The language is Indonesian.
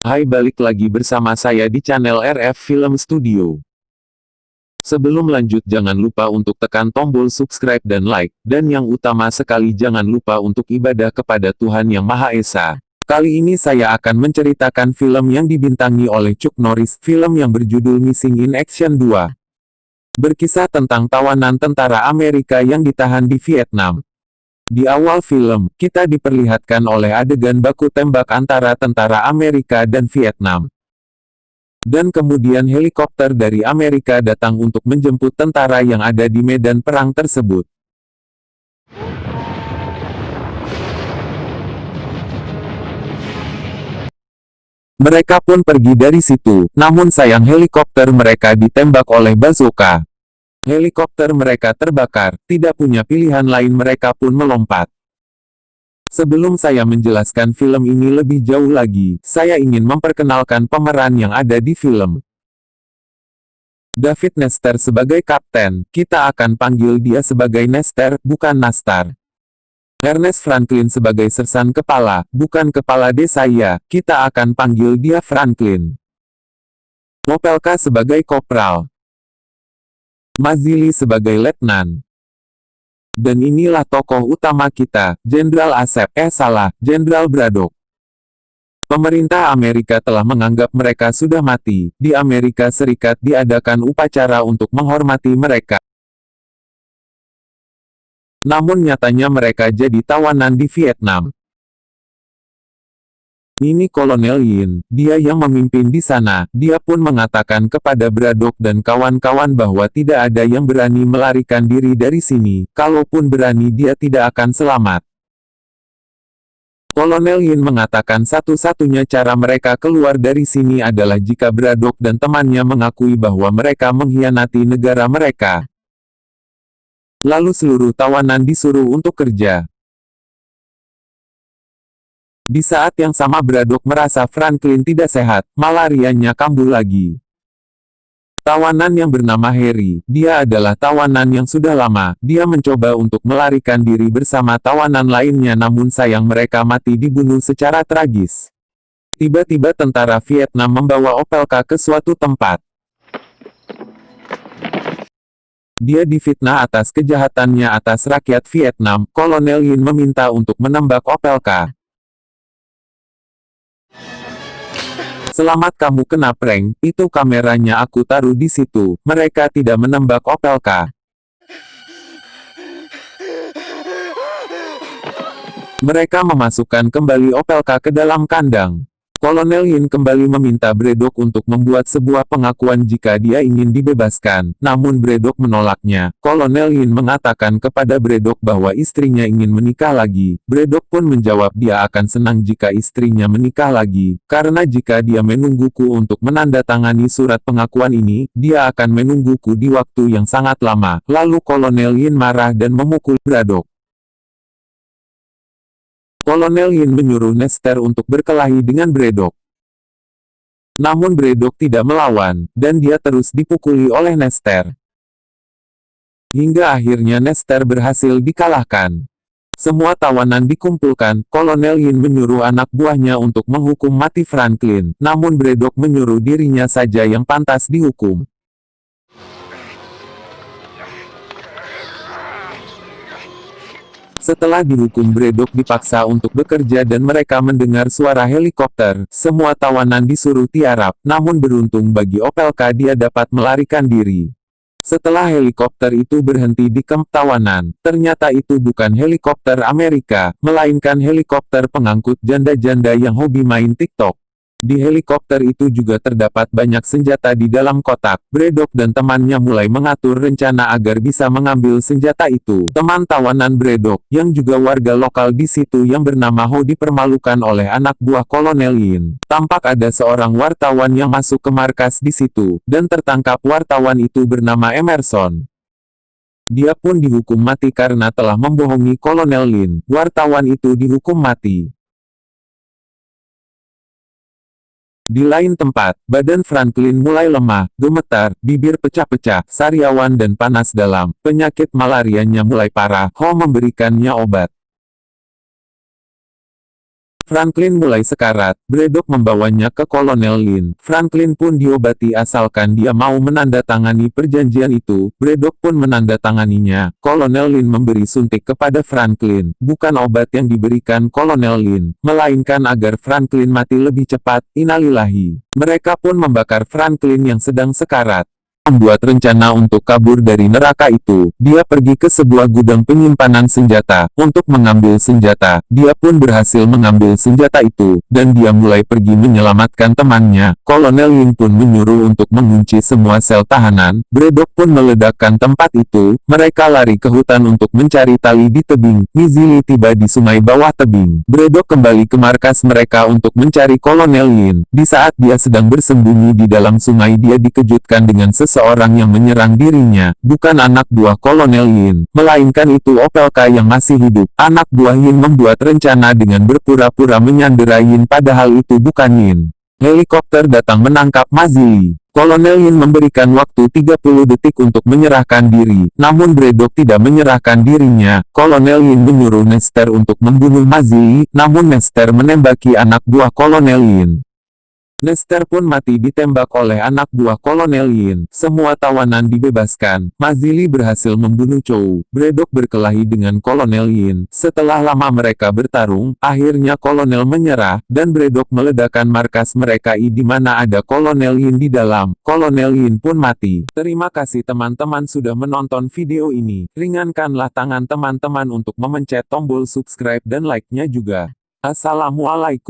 Hai, balik lagi bersama saya di channel RF Film Studio. Sebelum lanjut jangan lupa untuk tekan tombol subscribe dan like, dan yang utama sekali jangan lupa untuk ibadah kepada Tuhan Yang Maha Esa. Kali ini saya akan menceritakan film yang dibintangi oleh Chuck Norris, film yang berjudul Missing in Action 2. Berkisah tentang tawanan tentara Amerika yang ditahan di Vietnam. Di awal film, kita diperlihatkan oleh adegan baku tembak antara tentara Amerika dan Vietnam. Dan kemudian helikopter dari Amerika datang untuk menjemput tentara yang ada di medan perang tersebut. Mereka pun pergi dari situ, namun sayang helikopter mereka ditembak oleh bazooka. Helikopter mereka terbakar, tidak punya pilihan lain mereka pun melompat. Sebelum saya menjelaskan film ini lebih jauh lagi, saya ingin memperkenalkan pemeran yang ada di film. David Nestor sebagai kapten, kita akan panggil dia sebagai Nestor, bukan Nastar. Ernest Franklin sebagai sersan kepala, bukan kepala desa ya, kita akan panggil dia Franklin. Opelka sebagai kopral. Mazzilli sebagai letnan. Dan inilah tokoh utama kita, Jenderal Asep, Jenderal Braddock. Pemerintah Amerika telah menganggap mereka sudah mati. Di Amerika Serikat diadakan upacara untuk menghormati mereka. Namun nyatanya mereka jadi tawanan di Vietnam. Ini Kolonel Yin, dia yang memimpin di sana. Dia pun mengatakan kepada Braddock dan kawan-kawan bahwa tidak ada yang berani melarikan diri dari sini. Kalaupun berani dia tidak akan selamat. Kolonel Yin mengatakan satu-satunya cara mereka keluar dari sini adalah jika Braddock dan temannya mengakui bahwa mereka mengkhianati negara mereka. Lalu seluruh tawanan disuruh untuk kerja. Di saat yang sama Braddock merasa Franklin tidak sehat, malarianya kambuh lagi. Tawanan yang bernama Harry, dia adalah tawanan yang sudah lama, dia mencoba untuk melarikan diri bersama tawanan lainnya namun sayang mereka mati dibunuh secara tragis. Tiba-tiba tentara Vietnam membawa Opelka ke suatu tempat. Dia difitnah atas kejahatannya atas rakyat Vietnam. Kolonel Yin meminta untuk menembak Opelka. Selamat kamu kena prank, itu kameranya aku taruh di situ. Mereka tidak menembak Opelka. Mereka memasukkan kembali Opelka ke dalam kandang. Kolonel Yin kembali meminta Braddock untuk membuat sebuah pengakuan jika dia ingin dibebaskan, namun Braddock menolaknya. Kolonel Yin mengatakan kepada Braddock bahwa istrinya ingin menikah lagi. Braddock pun menjawab dia akan senang jika istrinya menikah lagi, karena jika dia menungguku untuk menandatangani surat pengakuan ini, dia akan menungguku di waktu yang sangat lama. Lalu Kolonel Yin marah dan memukul Braddock. Kolonel Yin menyuruh Nestor untuk berkelahi dengan Braddock. Namun Braddock tidak melawan, dan dia terus dipukuli oleh Nestor. Hingga akhirnya Nestor berhasil dikalahkan. Semua tawanan dikumpulkan, Kolonel Yin menyuruh anak buahnya untuk menghukum mati Franklin, namun Braddock menyuruh dirinya saja yang pantas dihukum. Setelah dihukum Braddock dipaksa untuk bekerja dan mereka mendengar suara helikopter, semua tawanan disuruh tiarap, namun beruntung bagi Opelka dia dapat melarikan diri. Setelah helikopter itu berhenti di kamp tawanan, ternyata itu bukan helikopter Amerika, melainkan helikopter pengangkut janda-janda yang hobi main TikTok. Di helikopter itu juga terdapat banyak senjata di dalam kotak. Braddock dan temannya mulai mengatur rencana agar bisa mengambil senjata itu. Teman tawanan Braddock, yang juga warga lokal di situ yang bernama Ho dipermalukan oleh anak buah Kolonel Yin. Tampak ada seorang wartawan yang masuk ke markas di situ, dan tertangkap wartawan itu bernama Emerson. Dia pun dihukum mati karena telah membohongi Kolonel Yin. Wartawan itu dihukum mati. Di lain tempat, badan Franklin mulai lemah, gemetar, bibir pecah-pecah, sariawan dan panas dalam. Penyakit malarianya mulai parah. Ho memberikannya obat. Franklin mulai sekarat, Braddock membawanya ke Kolonel Lin. Franklin pun diobati asalkan dia mau menandatangani perjanjian itu. Braddock pun menandatanganinya. Kolonel Lin memberi suntik kepada Franklin. Bukan obat yang diberikan Kolonel Lin, melainkan agar Franklin mati lebih cepat. Innalillahi. Mereka pun membakar Franklin yang sedang sekarat. Membuat rencana untuk kabur dari neraka itu, dia pergi ke sebuah gudang penyimpanan senjata, untuk mengambil senjata. Dia pun berhasil mengambil senjata itu, dan dia mulai pergi menyelamatkan temannya. Kolonel Ying pun menyuruh untuk mengunci semua sel tahanan. Braddock pun meledakkan tempat itu. Mereka lari ke hutan untuk mencari tali di tebing. Mizili tiba di sungai bawah tebing. Braddock kembali ke markas mereka untuk mencari Kolonel Yin. Di saat dia sedang bersembunyi di dalam sungai, dia dikejutkan dengan seseorang yang menyerang dirinya. Bukan anak buah Kolonel Yin, melainkan itu Opelka yang masih hidup. Anak buah Yin membuat rencana dengan berpura-pura menyandera Yin, padahal itu bukan Yin. Helikopter datang menangkap Mazili. Kolonel Yin memberikan waktu 30 detik untuk menyerahkan diri, namun Braddock tidak menyerahkan dirinya. Kolonel Yin menyuruh Nester untuk membunuh Mazili, namun Nester menembaki anak buah Kolonel Yin. Nester pun mati ditembak oleh anak buah Kolonel Yin. Semua tawanan dibebaskan. Mazili berhasil membunuh Chou. Braddock berkelahi dengan Kolonel Yin. Setelah lama mereka bertarung, akhirnya Kolonel menyerah, dan Braddock meledakkan markas mereka di mana ada Kolonel Yin di dalam. Kolonel Yin pun mati. Terima kasih teman-teman sudah menonton video ini. Ringankanlah tangan teman-teman untuk memencet tombol subscribe dan like-nya juga. Assalamualaikum.